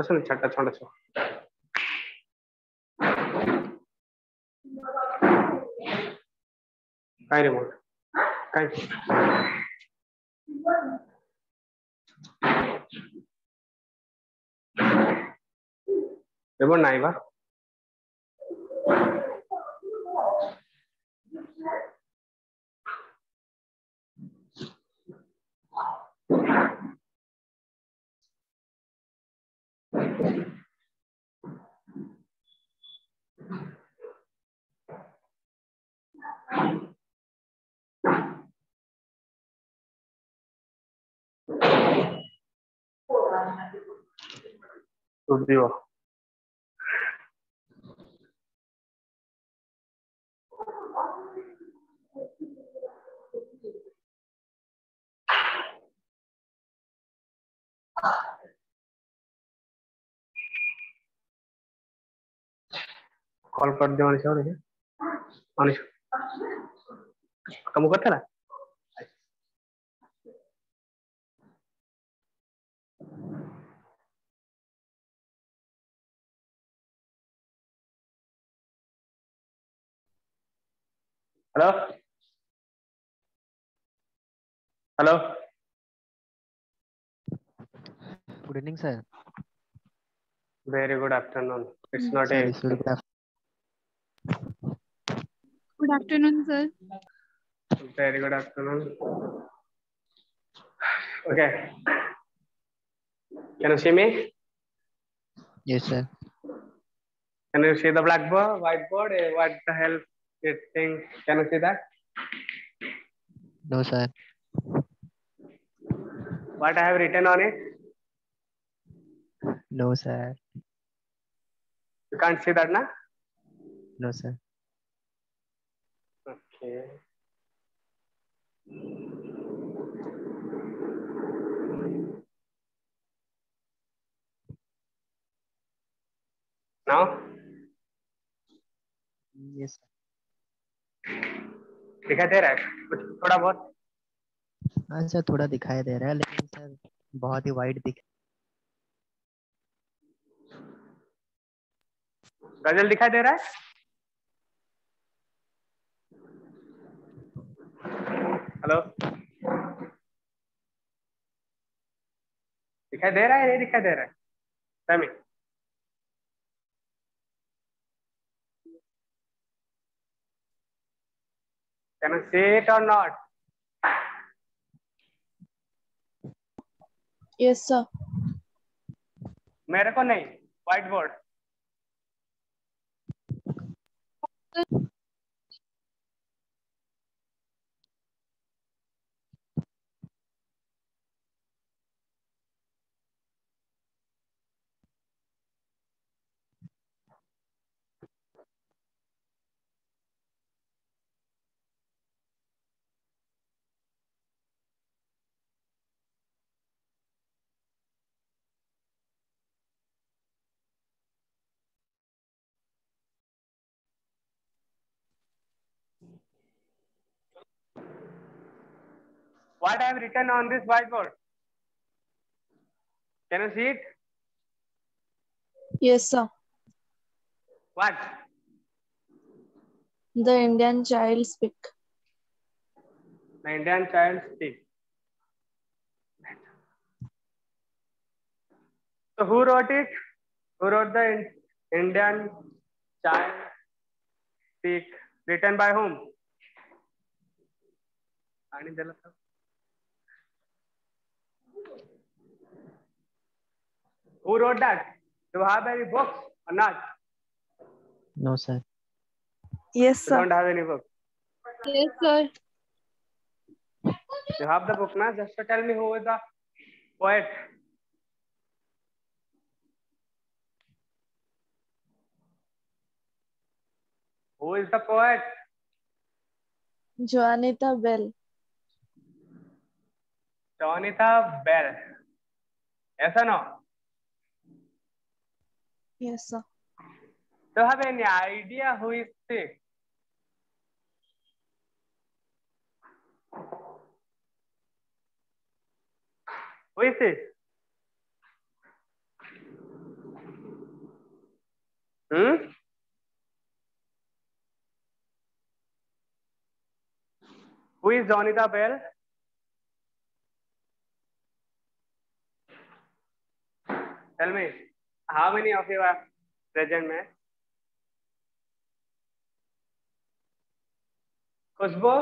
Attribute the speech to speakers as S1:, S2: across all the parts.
S1: असं छट्टा छोटा छो काय रिमोट काय रिमोट नाही बा तो दियो कॉल कर दे मनीष और मनीष kamu करते ना hello hello
S2: Good evening, sir.
S1: very good afternoon it's not a
S2: Sorry, sir.
S3: Good afternoon, sir.
S1: very good afternoon okay can you see me
S2: Yes, sir.
S1: can you see the blackboard whiteboard what the hell it thing can you see that
S2: No, sir.
S1: what I have written on it
S2: No, sir.
S1: you can't see that na
S2: No, sir.
S1: okay now
S2: Yes, sir.
S1: दिखाई दे रहा है कुछ थोड़ा बहुत
S2: अच्छा थोड़ा दिखाई दे रहा है लेकिन सर बहुत ही वाइड दिख
S1: गजल दिखाई दे रहा है हेलो दिखाई दे रहा है नहीं दिखाई दे रहा है समी can you see it or not
S3: Yes, sir.
S1: मेरे को नहीं white board what I have written on this whiteboard can you see it
S3: Yes, sir.
S1: what
S3: The Indian child speak.
S1: the Indian child speak so who wrote it who wrote the Indian child speak written by whom आणि दिलं तर who wrote that do you have any books or not
S2: No, sir.
S3: Yes,
S1: you
S3: sir.
S1: don't have any book
S3: Yes, sir.
S1: you have the book na just to tell me who is the poet who is the poet
S3: Juanita Bell.
S1: Jonathan Bell yes or no
S3: Yes, sir.
S1: Do you have any idea who is sick? Who is it? Who is Jonita Bell? Tell me, how many of you are present, man? Khushbu?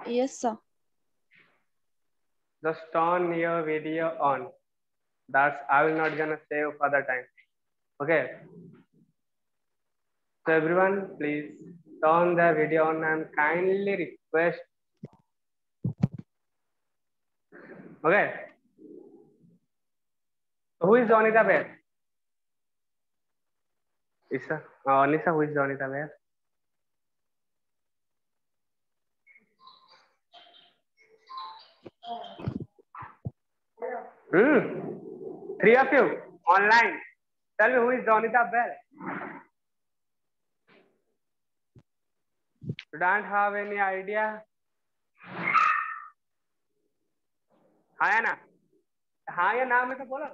S3: Yes, sir.
S1: Just turn your video on. That's I will not gonna save for the time. Okay. So everyone, please turn the video on and kindly request. Okay. So who is Jonita Bell? Isa. Anissa, who is Jonita Bell? Three of you online. Tell me who is Jonita Bell? You don't have any idea? हाँ या ना? हाँ या ना में तो बोलो.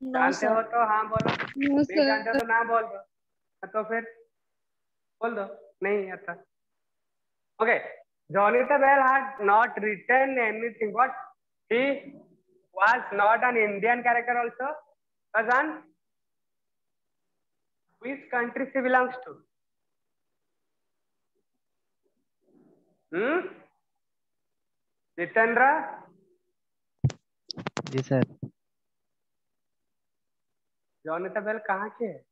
S3: No,
S1: जानते
S3: sir.
S1: हो तो हाँ बोलो.
S3: No,
S1: नहीं जानते हो
S3: sir.
S1: तो ना बोल दो. तो फिर बोल दो. नहीं आता. Okay. Jonita Bell had not written anything. What? He was not an Indian character also. Kazan, which country she belongs to? Jitendra?
S2: जी सर.
S1: Jonita Bell कहाँ के है?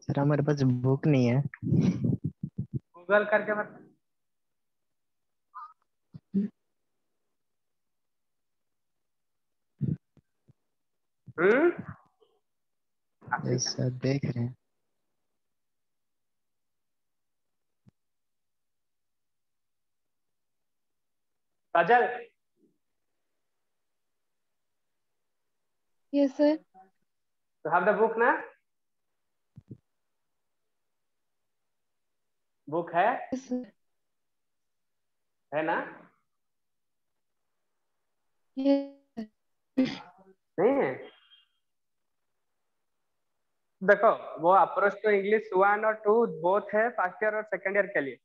S2: सर हमारे पास बुक नहीं है.
S1: गूगल करके बता.
S2: यस सर देख रहे हैं.
S1: Kajal?
S3: Yes, sir.
S1: You have the book ना? बुक है?
S3: Yes, sir.
S1: है ना?
S3: Yes.
S1: नहीं है? देखो वो अप्रोच तो इंग्लिश 1 और 2 बोथ है फर्स्ट ईयर और सेकंड ईयर के लिए.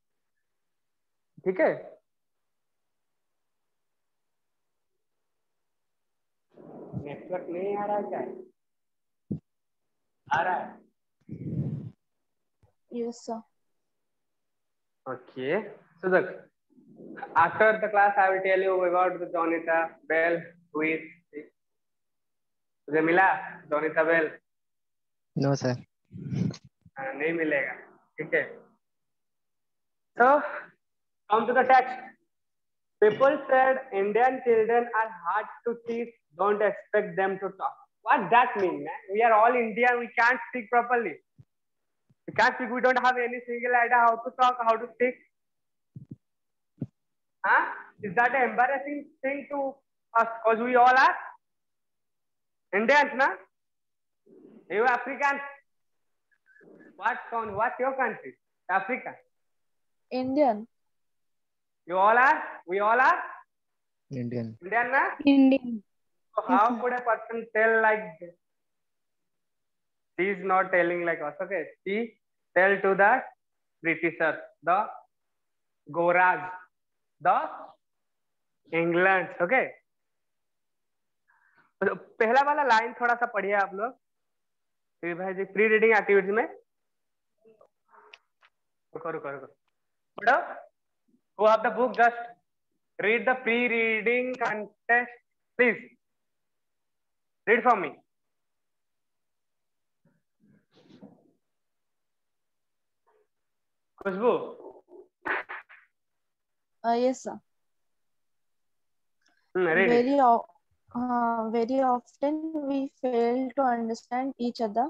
S1: ठीक है. नेटवर्क नहीं आ रहा है क्या? आ रहा है.
S3: Yes, sir.
S1: Okay. So look, after the class I will tell you about the Jonita Bell who is. तुझे मिला Jonita Bell?
S2: No sir.
S1: नहीं मिलेगा. ठीक है. So come to the text. People said Indian children are hard to teach. Don't expect them to talk. What that mean, man? We are all Indian. We can't speak properly. We can't speak. We don't have any single idea how to talk, how to speak. Huh? Is that an embarrassing thing to us? Because we all are Indians, na? You Africans. What's your country? Africa.
S3: Indian.
S1: You all are? We all are?
S2: Indian.
S1: Indian, na?
S3: Indian.
S1: So how could a person tell like this? She is not telling like us, okay? She tell to the Britishers, the Goras, the England, okay? तो पहला वाला line थोड़ा सा पढ़िए आप लोग. फिर भाई जी प्री रीडिंग एक्टिविटी में रुको पढ़ो. Who have the book, just read the pre-reading contest, please. Read for me. Khushbu.
S3: Yes, sir.
S1: Read it.
S3: Very often we fail to understand each other.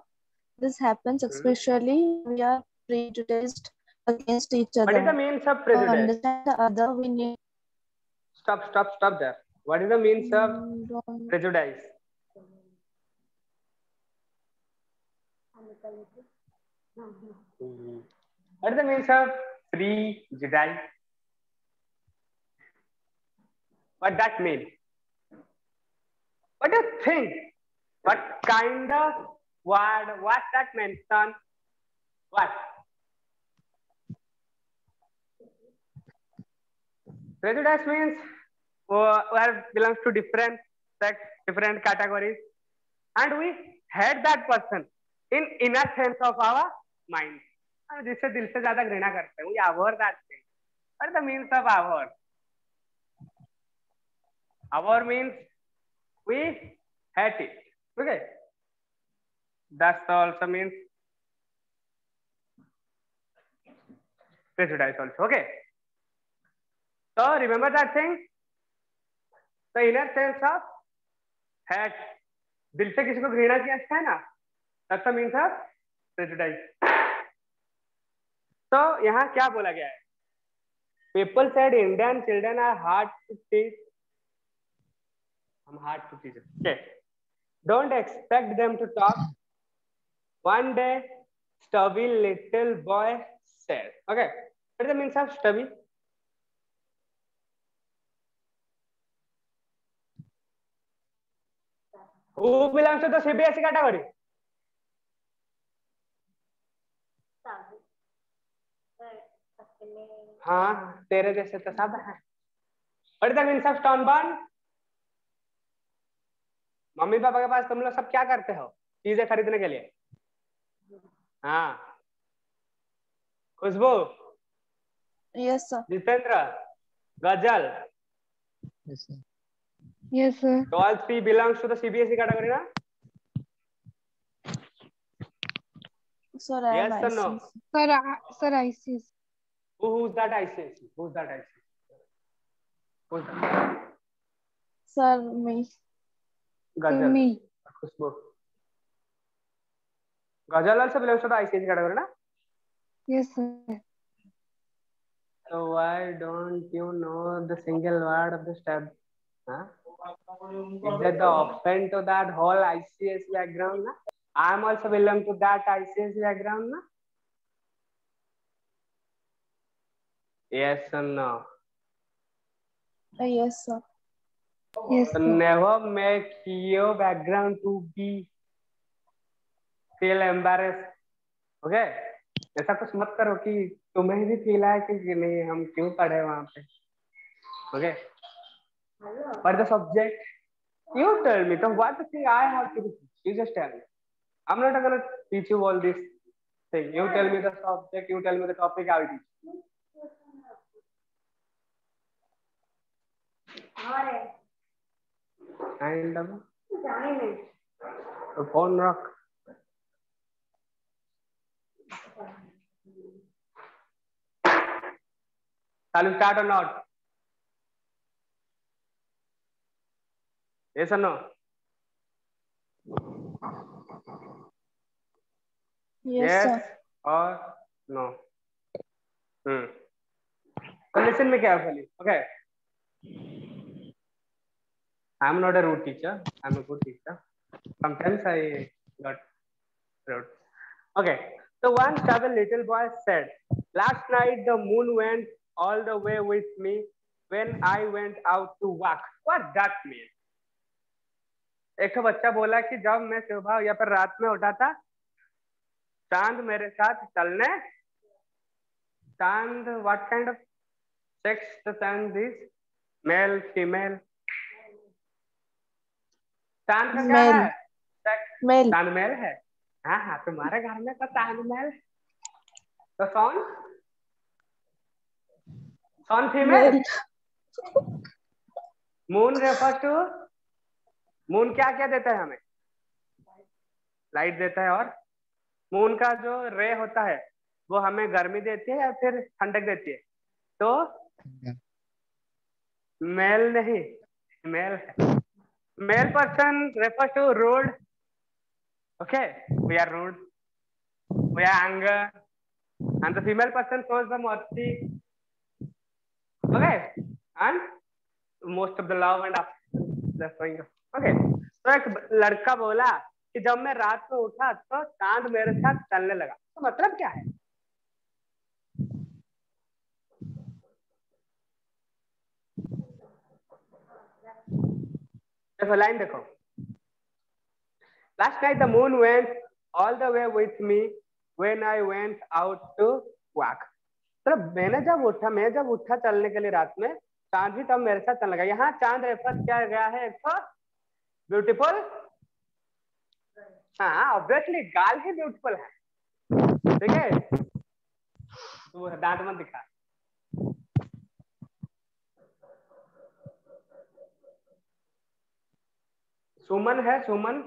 S3: This happens especially when we are prejudiced against each other.
S1: What is the means of
S3: To
S1: prejudice?
S3: understand the other, we need.
S1: Stop there. What is the means of prejudice? What is the means of frigidite? What that mean? What do you think? What kind of word? What that mention? What? Prejudice means where belongs to different sex, different categories, and we hate that person in inner sense of our mind. जिससे दिल से ज्यादा घृणा करते हैं. We abhor that thing. What is the means of abhor? Abhor means we hate it. Okay. That also means prejudice also. Okay. So remember that thing. The inner sense of hate. दिल से किसी को घृणा किया है ना. That's the means of prejudice. तो यहाँ क्या बोला गया है? People said Indian children are hard to teach. I'm hard to teach. Okay. Don't expect them to talk. One day, stubby little boy said. Okay. What is the means of stubby? Who belongs to the CBSE category? हाँ, तेरे जैसे तो सब है. What is the means of stubborn? Mummy papa के पास तुम लोग सब क्या करते हो चीजें खरीदने के लिए? हाँ. खुशबू.
S3: Yes, sir.
S1: जितेंद्र. गजल.
S2: Yes, sir.
S4: Yes, sir.
S1: So all three belongs to the CBSE category, na?
S3: Sir, I am
S1: Yes or no?
S3: ICSE.
S4: Sir, ICS.
S1: Who's that ICS? Who's that ICS? Who's that?
S3: Sir, me.
S1: Gazal.
S4: Me.
S1: Khushbu. Gazal also belongs to the ICS category, na?
S4: Yes, sir.
S1: So why don't you know the single word of the step? Huh? Is that the option to that whole ICS background, na? I am also belong to that ICS background, na? Yes or no?
S3: Yes, sir.
S4: Yes,
S1: So
S4: sir.
S1: never make your background to be feel embarrassed. Okay? ऐसा कुछ मत करो कि तुम्हें भी feel आए कि नहीं हम क्यों पढ़े वहां पे. Okay? But the subject, you tell me. So what the thing I have to do? You just tell me. I'm not gonna teach you all this thing. You tell me the subject. You tell me the topic. I will teach you. And the phone rock. Shall we start or not? Yes or no?
S3: Yes, sir.
S1: Or no? So listen me carefully. Okay. I'm not a rude teacher. I'm a good teacher. Sometimes I got rude. Okay. So once a little boy said, "Last night the moon went all the way with me when I went out to walk." What that mean? एक बच्चा बोला कि जब मैं सुबह या फिर रात में उठा था चांद मेरे साथ चलने. चांद what kind of sex the चांद is? Male, female? चांद का क्या है?
S3: Male.
S1: चांद मेल है. हाँ हाँ तुम्हारे घर में तो चांद मेल. तो sun female. Moon refers to. Moon क्या क्या देता है हमें? लाइट देता है. और मून का जो रे होता है वो हमें गर्मी देती है या फिर ठंडक देती है? तो मेल नहीं, मेल है. Male person refers to rude. Okay, we are rude, we are anger, and the female person shows the mercy. Okay, and most of the love and the showing. Okay, तो एक लड़का बोला कि जब मैं रात में उठा तो चांद मेरे साथ चलने लगा। तो मतलब क्या है? देखो लाइन देखो, last night the moon went all the way with me when I went out to walk. तो मैं जब उठा चलने के लिए रात में, चांद भी तब मेरे साथ चलने लगा। यहाँ चांद रेफर किया गया है एक तो ब्यूटीफुल, हाँ ऑब्वियसली गाल ही ब्यूटीफुल है, ठीक है। तो दांत मत दिखा। सुमन है, सुमन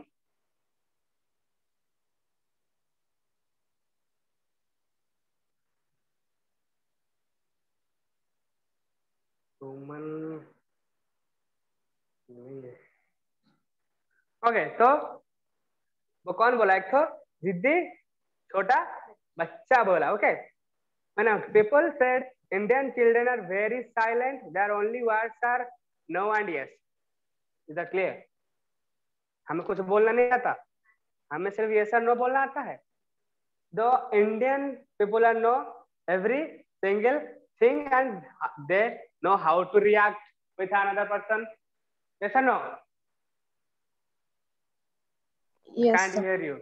S1: सुमन नहीं है। ओके तो वो कौन बोला? एक तो जिद्दी छोटा बच्चा बोला। ओके मैंने people said Indian children are very silent, their only words are no and yes. Is that clear? हमें कुछ बोलना नहीं आता, हमें सिर्फ यस और नो बोलना आता है। The Indian people are know every single thing and they know how to react with another person. Yes or no?
S3: Yes,
S1: Can't
S3: sir.
S1: hear you.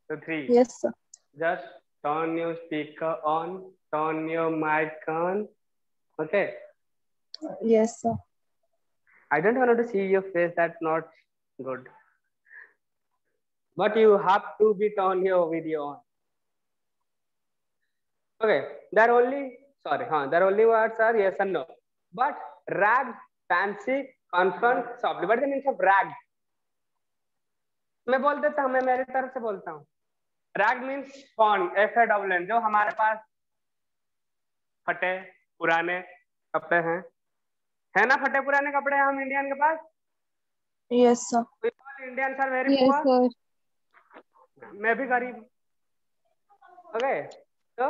S1: So 3.
S3: Yes, sir.
S1: Just turn your speaker on, turn your mic on. Okay.
S3: Yes, sir.
S1: I don't want to see your face. That's not good. But you have to be turn your video on. Okay. There are only words are yes and no. But ragged, fancy, confront, softly. What is the meaning of ragged? मैं बोल देता हूँ, मैं मेरी तरफ से बोलता हूँ। रैग मीन्स फॉन, FAWN, जो हमारे पास फटे पुराने कपड़े हैं, है ना? फटे पुराने कपड़े हम इंडियन के पास।
S3: Yes, sir.
S1: Indians are very
S4: Yes,
S1: poor.
S4: sir.
S1: मैं भी गरीब। ओके तो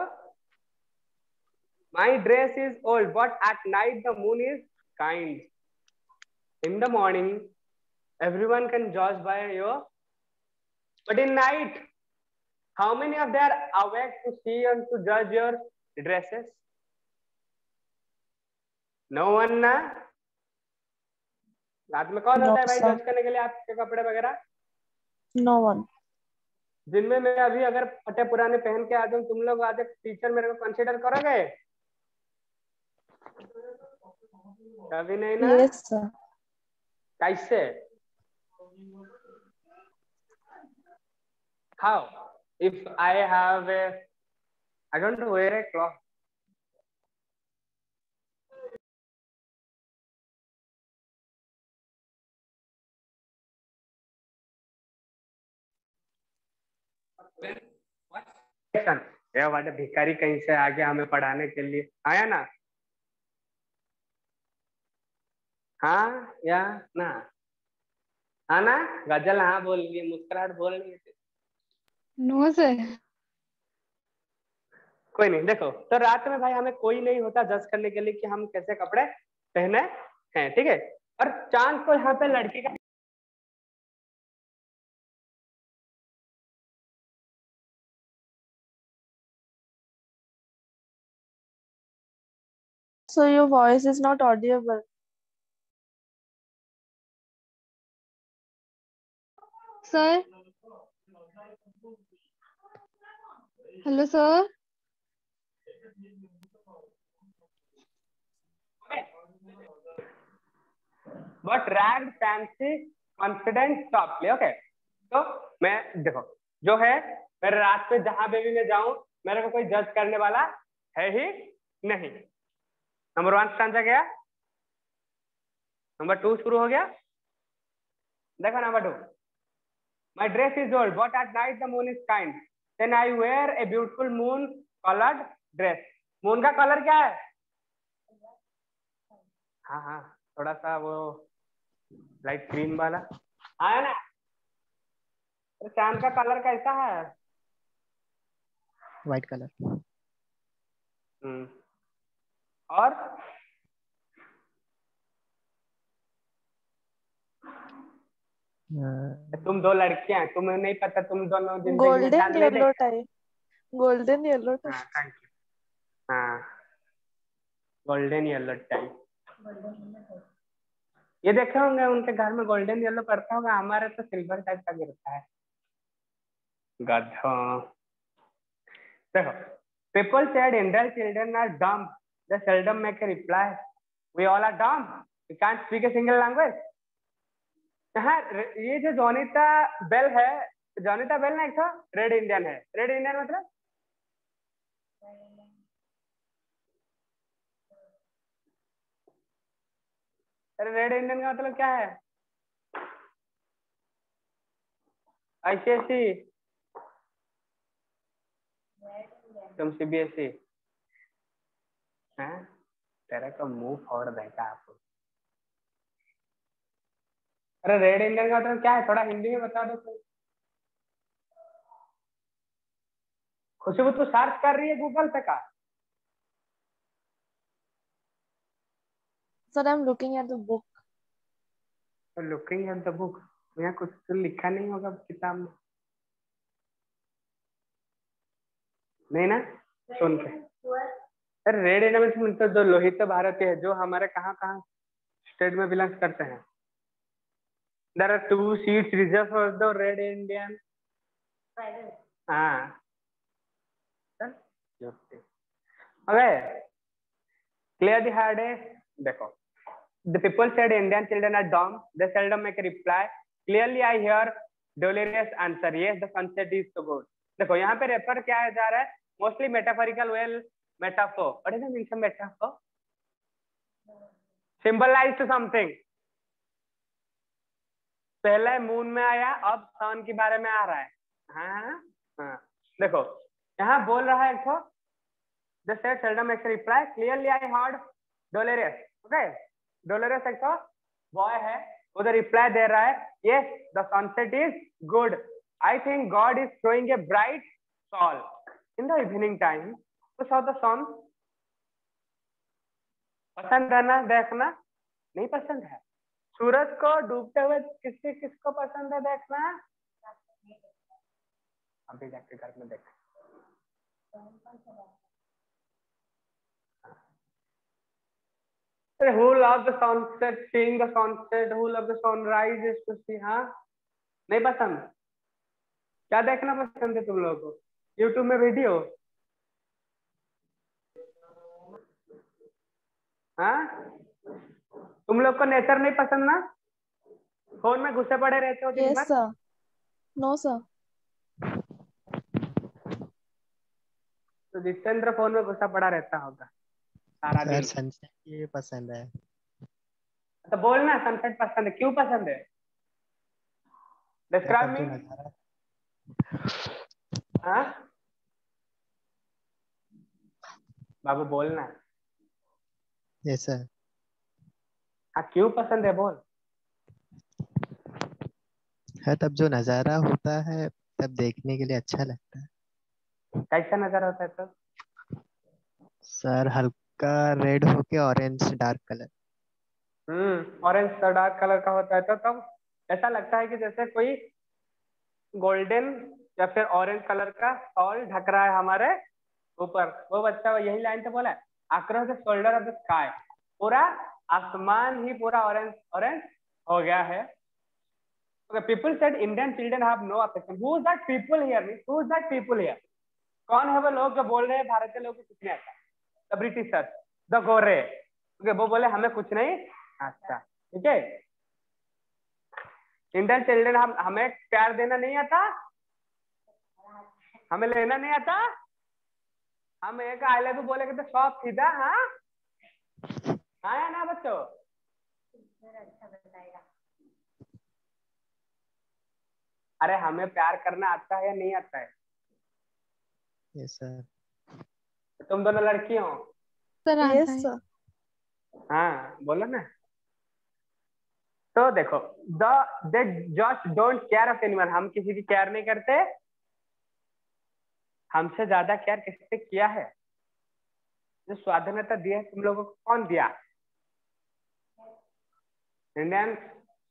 S1: my dress is old but at night the moon is kind. In the morning everyone can judge by your, but in night how many of them are awake to see and to judge your dresses? No one ना। रात में कौन
S3: No,
S1: होता है भाई
S3: sir.
S1: जज करने के लिए आपके कपड़े वगैरह?
S3: No one.
S1: जिनमें मैं अभी अगर फटे पुराने पहन के आ जाऊं, तुम लोग आज एक टीचर मेरे को कंसीडर करोगे? कभी नहीं ना।
S3: Yes, sir.
S1: कैसे? How? If I have a, I don't wear a cloth. ये वाले भिखारी कहीं से आ गया हमें पढ़ाने के लिए, आया ना? हाँ या ना? हाँ ना? गजल हाँ बोल लिए, मुस्कुराहट बोल लिए।
S4: No, sir.
S1: कोई नहीं। देखो तो रात में भाई हमें कोई नहीं होता जज करने के लिए कि हम कैसे कपड़े पहने हैं, ठीक है। और चांद को यहाँ पे लड़की का
S3: So your voice is not audible.
S4: Sir. Hello, sir.
S1: But ragged fancy confident softly. Okay तो मैं देखो जो है मेरे रात पे जहां पे भी मैं जाऊं मेरे को कोई जज करने वाला है ही नहीं। नंबर 1 स्टैंजा गया, नंबर 2 शुरू हो गया। देखो number 2, my dress is old but at night the moon is kind, then I wear a beautiful moon coloured dress. Moon का कलर क्या है? हाँ हाँ थोड़ा सा वो लाइट ग्रीन वाला आया ना। तो चांद का कलर कैसा है?
S2: White colour.
S1: और तुम दो लड़कियां हैं, तुम्हें नहीं पता, तुम दोनों जिंदगी में
S3: गोल्डन
S1: चांद नहीं
S3: येलो
S1: देखे।
S3: Type, golden yellow type.
S1: हाँ थैंक यू। हाँ गोल्डन येलो टाइप, ये देखे होंगे उनके घर में गोल्डन येलो पड़ता होगा, हमारे तो सिल्वर टाइप का गिरता है। गधों। देखो, people said Indian children are dumb, they seldom make a reply, we all are dumb, we can't speak a single language। हाँ, ये जो जोनिता बेल है, जोनिता बेल ना एक तो रेड इंडियन है। रेड इंडियन मतलब अरे रेड इंडियन का मतलब क्या है? आईसीएसई, तुम सीबीएसई हैं? तेरा का मुंह फोड़ देगा आपको। अरे रेड इंडियन का मतलब क्या है, थोड़ा हिंदी में बता दो तो। खुशबू तू सर्च कर रही है गूगल पे का?
S3: Sir, I'm looking at the book.
S1: तो लुकिंग एट द बुक, यहाँ कुछ तो लिखा नहीं होगा किताब में, नहीं ना? सुन के अरे रेड इंडियन में तो जो लोहित भारतीय है, जो हमारे कहाँ कहाँ स्टेट में बिलोंग करते हैं। There are 2 seats reserve for the red Indian. हाँ ओके, क्लियर हेड है। देखो, the people said Indian children are dumb, they seldom make a reply, clearly I hear Dolores answer, yes the sunset is so good। देखो यहाँ पे refer क्या है जा रहा है, mostly metaphorical well metaphor, what is the meaning of metaphor? Symbolize to something. पहले moon में आया, अब सन के बारे में आ रहा है। हाँ हाँ, देखो यहाँ बोल रहा है तो the said seldom makes a reply, clearly I heard Dolores, okay? Dolores एक तो बॉय है, उधर रिप्लाई दे रहा है, yes the sunset is good, I think God is throwing a bright shawl in the evening time to show the sun। पसंद है ना देखना? नहीं पसंद है। सूरज को डूबते हुए किसको पसंद है देखना? अभी जाके घर में देख। Who loves the sunset, seeing the sunset, who loves the sunrise is to see। हाँ नहीं पसंद। क्या देखना पसंद है तुम लोगों को? यूट्यूब में वीडियो? हाँ तुम लोग को नेचर नहीं पसंद ना? फोन में घुसे पड़े रहते हो दिन
S3: Yes,
S1: भर।
S3: sir. No, sir.
S1: तो जितेंद्र फोन में घुसा पड़ा रहता होगा सारा
S2: सर
S1: दिन।
S2: सनसेट ये पसंद है।
S1: तो बोलना सनसेट पसंद है, क्यों पसंद है? डिस्क्राइब
S2: तब जो
S1: मी।
S2: नजारा,
S1: हाँ बाबू बोलना।
S2: यस सर,
S1: हाँ क्यों पसंद है बोल।
S2: है तब जो नजारा होता है तब देखने के लिए अच्छा लगता है।
S1: कैसा नजर होता है तो?
S2: सर हल्का रेड होके orange dark colour.
S1: Orange dark colour का होता है तो तब ऐसा लगता है कि जैसे कोई गोल्डन या फिर ऑरेंज कलर का शॉल ढक रहा है हमारे ऊपर। वो बच्चा यही लाइन तो बोला है, across the shoulder of the sky, पूरा आसमान ही पूरा ऑरेंज ऑरेंज हो गया है। Okay, people said Indian children have no affection. Who is that people here? Who is that people here? कौन है वो लोग जो बोल रहे हैं भारतीय लोग को कुछ नहीं आता? The Britishers, the Gore. Okay, वो बोले हमें कुछ नहीं आता। ठीक है, इंडियन चिल्ड्रन हमें प्यार देना नहीं आता, हमें लेना नहीं आता, हम एक आई लव यू बोलेंगे तो सब सीधा। हाँ हाँ या ना बच्चों? अरे हमें प्यार करना आता है या नहीं आता है?
S2: Yes sir.
S1: तुम दोनों लड़की हो?
S4: सर आता
S3: Yes,
S4: है।
S3: sir.
S1: हाँ बोलो ना। तो देखो, दे just don't care of anyone, हम किसी की केयर नहीं करते। हमसे ज्यादा केयर किससे किया है? जो स्वाधीनता दी है तुम लोगों को कौन दिया? इंडियन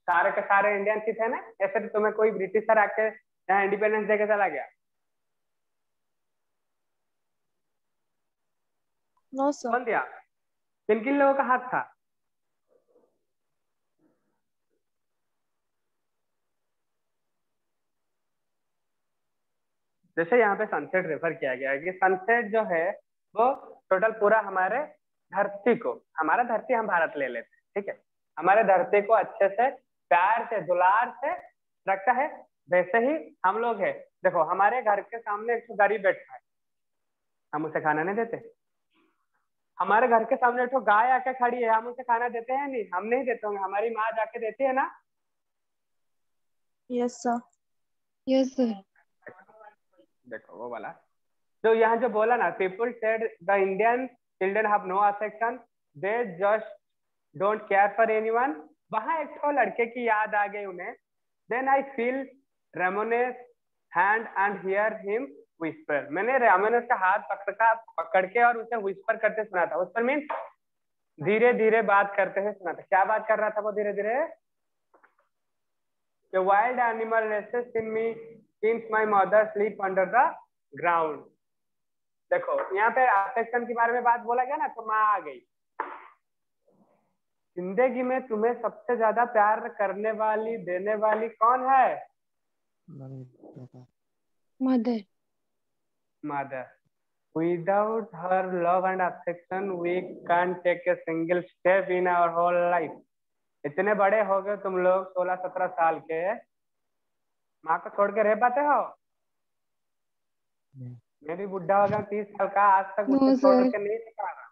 S1: सारे के सारे इंडियन ही थे ना, या फिर तुम्हें कोई ब्रिटिशर आके यहाँ इंडिपेंडेंस दे के चला गया?
S3: No sir.
S1: कौन दिया? किन किन लोगों का हाथ था? जैसे यहाँ पे सनसेट रेफर किया गया है कि सनसेट जो है वो टोटल पूरा हमारे धरती को, हमारा धरती हम भारत ले लेते हैं, ठीक है, हमारे धरती को अच्छे से प्यार से दुलार से रखता है। वैसे ही हम लोग है, देखो हमारे घर के सामने एक गरीब बैठा है, हम उसे खाना नहीं देते। हमारे घर के सामने एक गाय आके खड़ी है, हम उसे खाना देते हैं? नहीं, हम नहीं देते होंगे, हमारी माँ जाके देती है ना।
S3: Yes sir.
S4: Yes sir.
S1: देखो वो वाला जो यहाँ जो बोला ना, people said the Indian children have no affection, they just don't care for anyone. वहां एक तो लड़के की याद आ गई उन्हें। Then I feel Ramona's hand and hear him whisper. मैंने रेमोनेस का हाथ पकड़ के और उसे विस्पर करते सुना था। विस्पर मीन्स धीरे धीरे बात करते हुए सुना था। क्या बात कर रहा था वो धीरे धीरे? The wild animal rests in me since my mother sleep under the ground। देखो यहाँ पे अफेक्शन के बारे में बात बोला गया ना, तो माँ आ गई। जिंदगी में तुम्हें सबसे ज्यादा प्यार करने वाली देने वाली कौन है?
S4: Mother.
S1: Mother. Without her love and affection we can't take a single step in our whole life। इतने बड़े हो गए तुम लोग 16-17 साल के, माँ को छोड़ के रह पाते हो? मैं भी बुढ़ा हो गया 30 साल का, आज तक
S4: नो
S1: उसे छोड़
S4: सर।
S1: के नहीं रह रहा।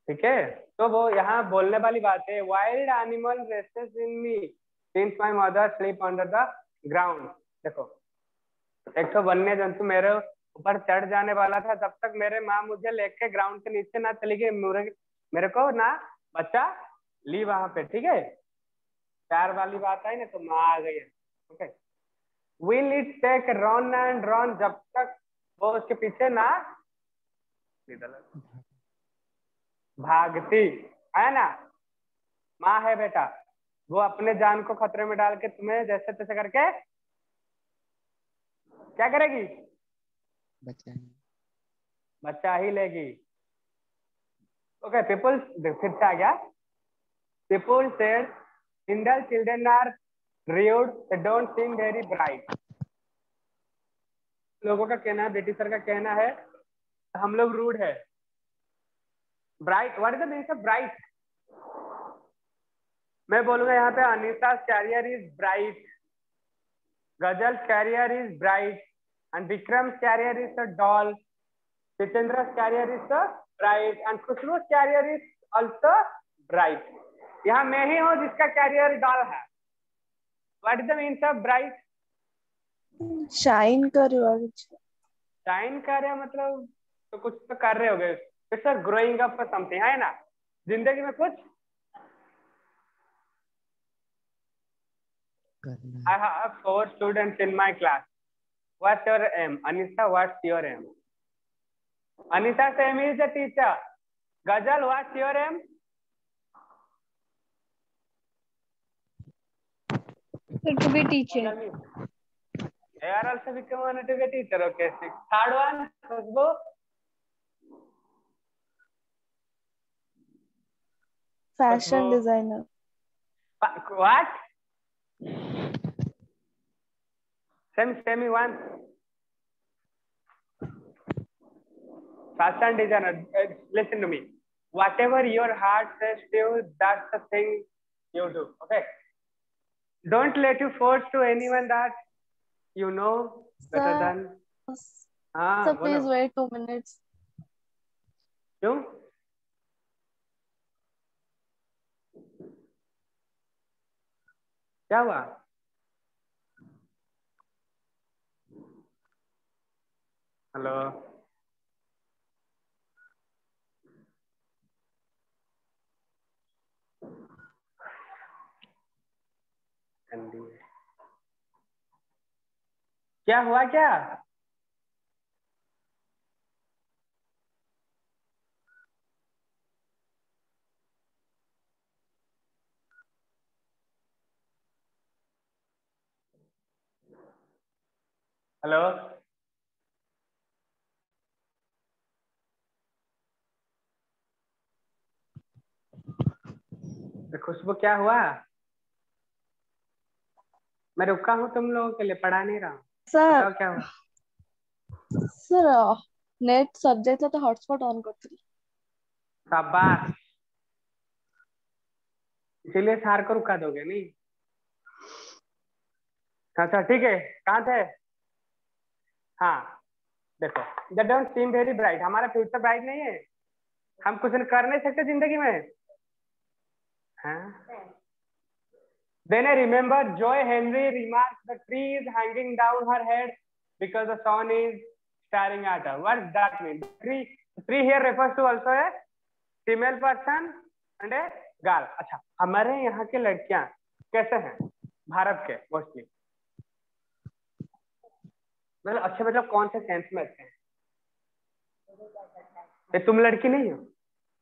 S1: ठीक है, तो वो यहाँ बोलने वाली बात है, wild animal rests in me since my mother sleep under the ground. देखो एक तो वन्य जंतु मेरे ऊपर चढ़ जाने वाला था, जब तक मेरे माँ मुझे लेके ग्राउंड के नीचे ना चली गई, मेरे को ना बच्चा ली वहां पे। ठीक है, प्यार वाली बात आई ना, तो माँ आ गई है। Okay, will it take run and run, जब तक वो उसके पीछे ना भागती है ना। माँ है बेटा, वो अपने जान को खतरे में डाल के तुम्हें जैसे तैसे करके क्या करेगी? बच्चा ही लेगी। ओके, पीपल फिर से आ गया। People said Indian children are rude, they don't seem very bright। लोगों का कहना है, ब्रिटिशर का कहना है हम लोग रूड है। Bright, what is the meaning of bright? मैं बोलूंगा यहाँ पे Anita career is bright, Ghazal career is bright, and Vikram career is a dull, Jitendra career is a bright, and Khushboo career is also bright. यहाँ मैं ही हूँ जिसका कैरियर डॉल है। What is the meaning of bright?
S3: Shine कर रहे हो।
S1: शाइन कर रहे मतलब तो कुछ तो कर रहे हो गए सर, ग्रोइंग अप समथिंग है ना, जिंदगी में कुछ। I have 4 students in my class। What's your aim? Anisa, what's your aim? Anisha's aim is a teacher। Gazal, what's your aim?
S4: To be teacher।
S1: They are also become to be a teacher। Okay, third one, Khushbu?
S3: Fashion designer।
S1: What? Tell me one। Fashion designer। Listen to me, whatever your heart says to you, that's the thing you do। Okay, don't let you force to anyone that you know better than।
S3: Sir,
S1: बोलो।
S3: please wait 2 minutes।
S1: क्यों? क्या हुआ? Hello, क्या हुआ क्या? Hello, खुशबू क्या हुआ? मैं रुका हूँ तुम लोगों के लिए, पढ़ा नहीं रहा हूँ।
S3: सर
S1: बताओ क्या हुआ?
S3: सर नेट सब्जेक्ट तो हॉटस्पॉट ऑन करती।
S1: शाबाश, इसीलिए सार को रुका दोगे नहीं? अच्छा ठीक है, कहाँ थे? हाँ देखो, the don't seem very bright, हमारा फ्यूचर ब्राइट नहीं है, हम कुछ कर नहीं सकते जिंदगी में। हाँ, then I remember Joy Henry remarked the tree is hanging down her head because the sun is staring at her. What does that mean? Tree here refers to also a female person and a girl. अच्छा, हमारे यहाँ के लड़कियां कैसे हैं भारत के mostly? मतलब अच्छे, मतलब कौन से सेंस में अच्छे हैं? ये तुम लड़की नहीं हो?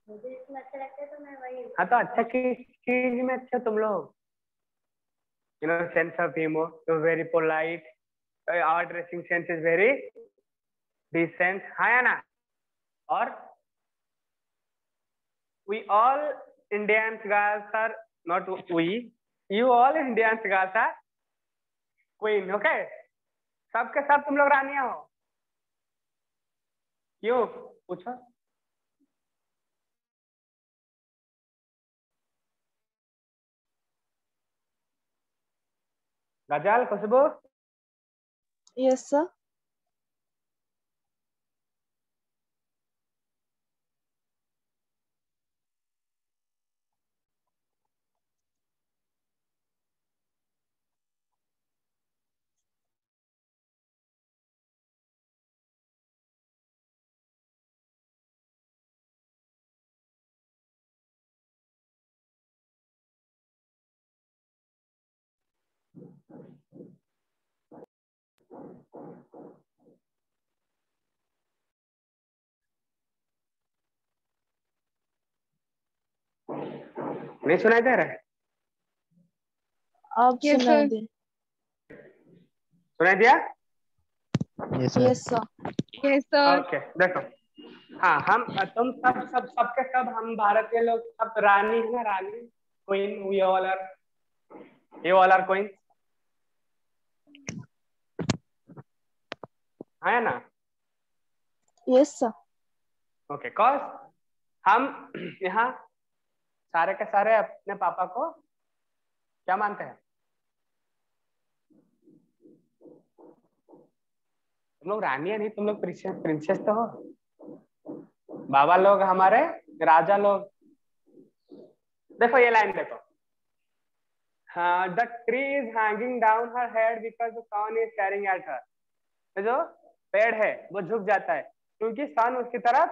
S1: मुझे इसमें अच्छा लगता है तो मैं वही। हाँ तो अच्छा किस चीज में अच्छे तुम लोग? Sense of humor, you're very polite, our dressing sense is very decent, हाँ या ना? और we all Indians girls are not we, you all Indians girls are queen, okay? सबके सब तुम लोग रानियां हो, क्यों? पूछो। गजल, खुशबू,
S3: यस सर।
S1: नहीं सुनाई दे रहा है?
S3: आप
S4: Yes,
S3: सुना
S4: sir.
S3: दे।
S1: सुनाई दिया?
S2: Yes sir.
S3: Yes sir.
S4: Yes, sir.
S1: Okay देखो, हाँ हम तुम सब सब सबके सब हम भारतीय लोग सब रानी है ना, रानी, queen, we all are, you all are queen, है ना?
S3: Yes sir.
S1: ओके, कॉज हम यहाँ सारे के सारे अपने पापा को क्या मानते हैं? तुम लोग रानी है नहीं, तुम लोग प्रिंसेस, प्रिंसेस तो हो। बाबा लोग हमारे राजा लोग। देखो ये लाइन देखो, हाँ, the tree is hanging down her head because the sun is staring at her. तो जो पेड़ है वो झुक जाता है क्योंकि सन उसकी तरफ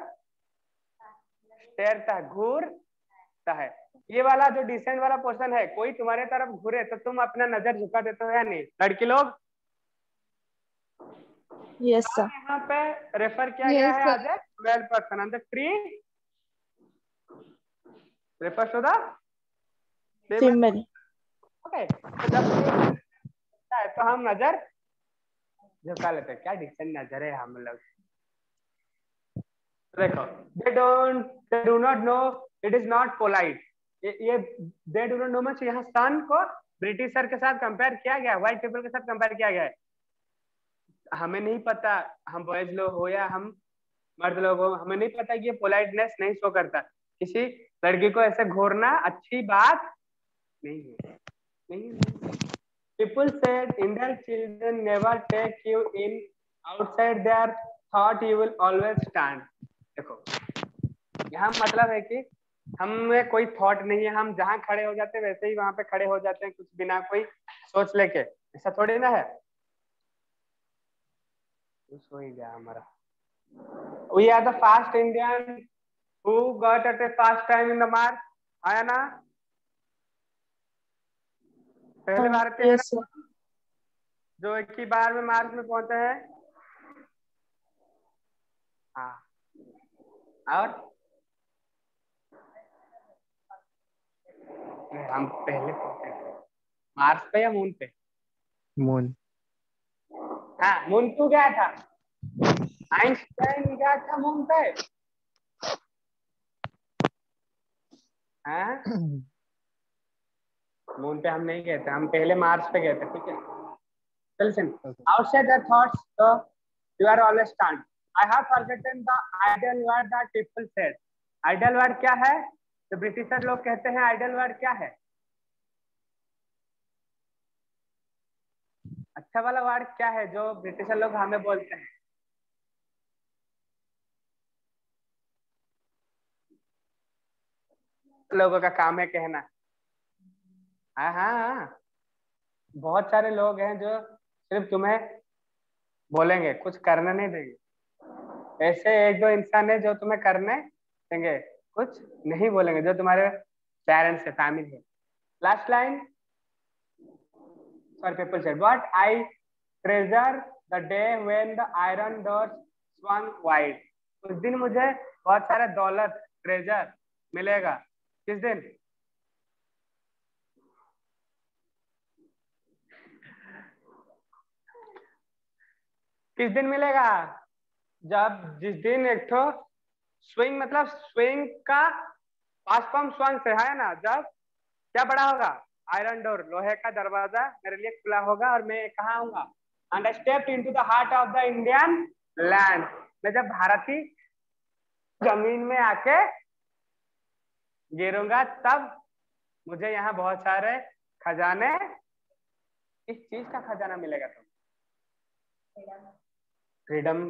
S1: तैरता है, घूरता है। ये वाला जो डिसेंट वाला पोर्शन है, कोई तुम्हारे तरफ घूरे तो तुम अपना नजर झुका देते हो या नहीं लड़की लोग?
S3: Yes sir.
S1: यहाँ पे रेफर किया गया
S4: Yes,
S1: है
S4: sir.
S1: As a 12 person and the tree refers to the
S3: female.
S1: Okay. तो जब है तो हम नजर झुका लेते हैं। क्या डिसेंट नजर है हम लोग। देखो, they do not know, it is not polite. ये they do not know much, यहाँ सन को ब्रिटिशर के साथ कंपेयर किया गया, व्हाइट पीपल के साथ कंपेयर किया गया है। हमें नहीं पता, हम बॉयज लोग हो या हम मर्द लोग हो, हमें नहीं पता कि ये पोलाइटनेस नहीं शो करता। किसी लड़की को ऐसे घूरना अच्छी बात नहीं है, नहीं। People said Indian children never take you in, outside their thought you will always stand. देखो, यहाँ मतलब है कि हम में कोई थॉट नहीं है, हम जहाँ खड़े हो जाते हैं वैसे ही वहां पे खड़े हो जाते हैं, कुछ बिना कोई सोच लेके। ऐसा थोड़ी ना है। सो ही गया हमारा। We are the fast Indian who got at a fast time in the march, आया ना? पहले भारतीय है
S3: यस
S1: ना
S3: सर।
S1: जो एक ही बार में मार्च में पहुंचे हैं। हाँ, और हम पहले पहुंचे थे मार्स पे या मून पे?
S2: मून।
S1: हाँ, मून क्यों गया था? आइंस्टाइन गया था मून पे। हाँ, मून पे हम नहीं गए थे, हम पहले मार्स पे गए थे। ठीक है, listen. Outside the thoughts, so you are always stunned. I have forgotten the ideal word that people said. Ideal word क्या है? तो ब्रिटिशर लोग कहते हैं आइडियल वर्ड क्या है? अच्छा वाला वर्ड क्या है जो ब्रिटिशर लोग हमें बोलते हैं? लोगों का काम है कहना। हाँ हाँ हाँ, बहुत सारे लोग हैं जो सिर्फ तुम्हें बोलेंगे, कुछ करने नहीं देंगे। ऐसे एक दो इंसान है जो तुम्हें करने देंगे, कुछ नहीं बोलेंगे, जो तुम्हारे पेरेंट्स है, फैमिली है। Last line, sorry, people said, what I treasure the day when the iron doors swung wide. उस दिन मुझे बहुत सारा दौलत, ट्रेजर मिलेगा। किस दिन? किस दिन मिलेगा? जिस दिन एक तो स्विंग, मतलब स्विंग का पास्ट फॉर्म स्वंग से है ना, जब क्या बड़ा होगा? आयरन डोर, लोहे का दरवाजा मेरे लिए खुला होगा और मैं कहाँ आऊंगा? And I stepped into the heart of the Indian land. मैं जब भारतीय जमीन में आके गिरूंगा तब मुझे यहाँ बहुत सारे खजाने, इस चीज का खजाना मिलेगा। तुम फ्रीडम।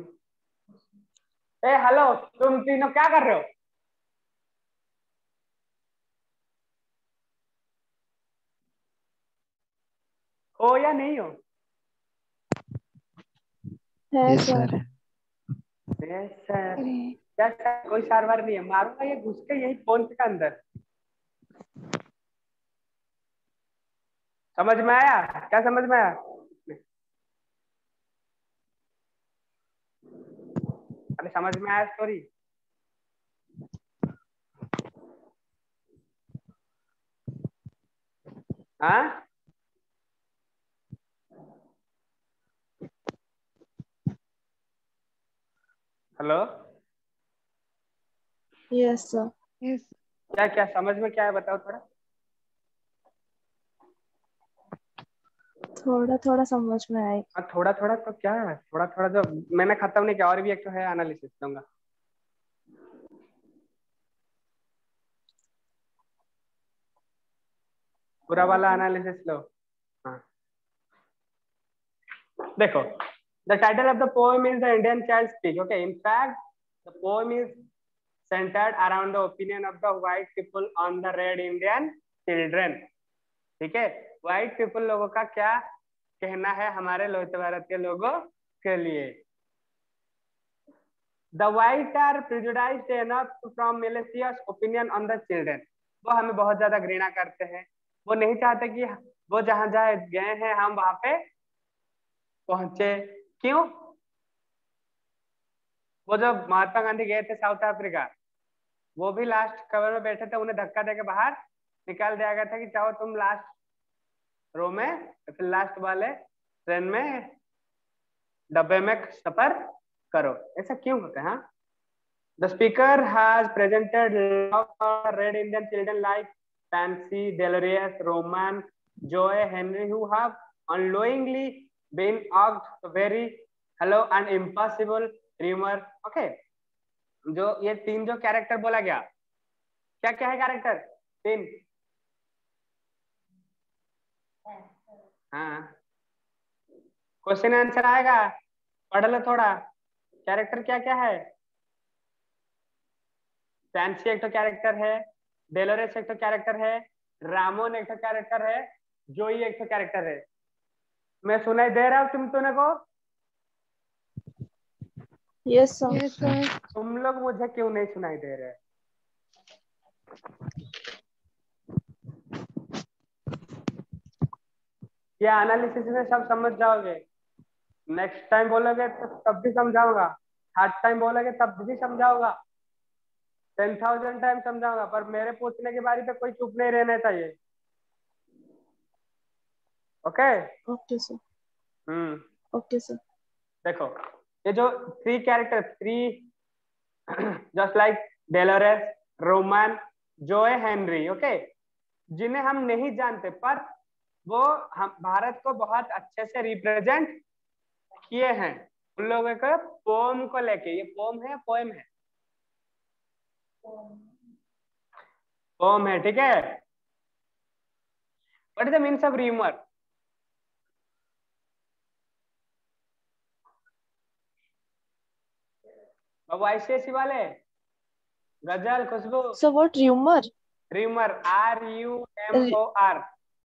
S1: ए हेलो, तुम तीनों क्या कर रहे हो? हो या नहीं हो?
S3: है
S2: yes
S3: sir.
S2: Sir.
S1: Yes sir.
S4: अरे
S1: क्या सर? कोई सार नहीं है, मारूंगा ये घुस के यही फोन के अंदर। समझ में आया? क्या समझ में आया? अरे समझ में आया स्टोरी? हाँ, हेलो,
S3: यस सर।
S4: यस
S1: क्या क्या समझ में क्या है बताओ थोड़ा।
S3: थोड़ा थोड़ा समझ में आई।
S1: हाँ, थोड़ा थोड़ा तो क्या है, थोड़ा थोड़ा जो मैंने खत्म नहीं किया, और भी एक तो है, एनालिसिस दूंगा। पूरा वाला एनालिसिस लो। हाँ, देखो, the title of the poem is the Indian child speech. Okay, in fact the poem is centered around the opinion of the white people on the red Indian children. ठीक है, white people लोगों का क्या कहना है हमारे लोहित भारत के लोगों के लिए। The white are prejudiced enough from malicious opinion on the children. वो हमें बहुत ज्यादा घृणा करते हैं, वो नहीं चाहते कि वो जहां जहां गए हैं हम वहां पे पहुंचे। क्यों? वो जब महात्मा गांधी गए थे साउथ अफ्रीका, वो भी लास्ट कवर में बैठे थे, उन्हें धक्का देके बाहर निकाल दिया गया था कि चाहो तुम लास्ट रो में या फिर लास्ट वाले ट्रेन में, डब्बे में सफर करो। ऐसा क्यों होता है? हाँ, the speaker has presented Red Indian children like Fancy, Delores, Roman, Joey, Henry, who have unlovingly been asked very hello and impossible rumour. Okay, जो ये तीन जो कैरेक्टर बोला गया, क्या क्या है कैरेक्टर? तीन। हाँ, क्वेश्चन आंसर आएगा, पढ़ लो थोड़ा। कैरेक्टर क्या क्या है? फैंसी एक तो कैरेक्टर है, डेलोरेस एक तो कैरेक्टर है, रामोन एक तो कैरेक्टर है, जोई एक तो कैरेक्टर है। मैं सुनाई दे रहा हूँ तुम दोनों को?
S3: Yes sir.
S4: Yes sir.
S1: तुम लोग मुझे क्यों नहीं सुनाई दे रहे? ये एनालिसिस में सब समझ जाओगे, नेक्स्ट टाइम बोलोगे तो तब भी समझाऊंगा, थर्ड टाइम बोलोगे तब भी समझाऊंगा, 10,000 टाइम समझाऊंगा, पर मेरे पूछने की बारी पे कोई चुप नहीं रहना चाहिए। Okay?
S3: Okay sir.
S1: Hmm.
S3: Okay sir.
S1: देखो ये जो three character, three just like Delores, Roman, Joey, Henry, okay, जिन्हें हम नहीं जानते पर वो हम भारत को बहुत अच्छे से रिप्रेजेंट किए हैं उन लोगों के पोम को लेके। ये पोम है, पोएम है, पोम है, ठीक है। What is the means of rumour? Babu ICSE वाले, गजल, खुशबू,
S3: So what rumor?
S1: Rumour, RUMOR,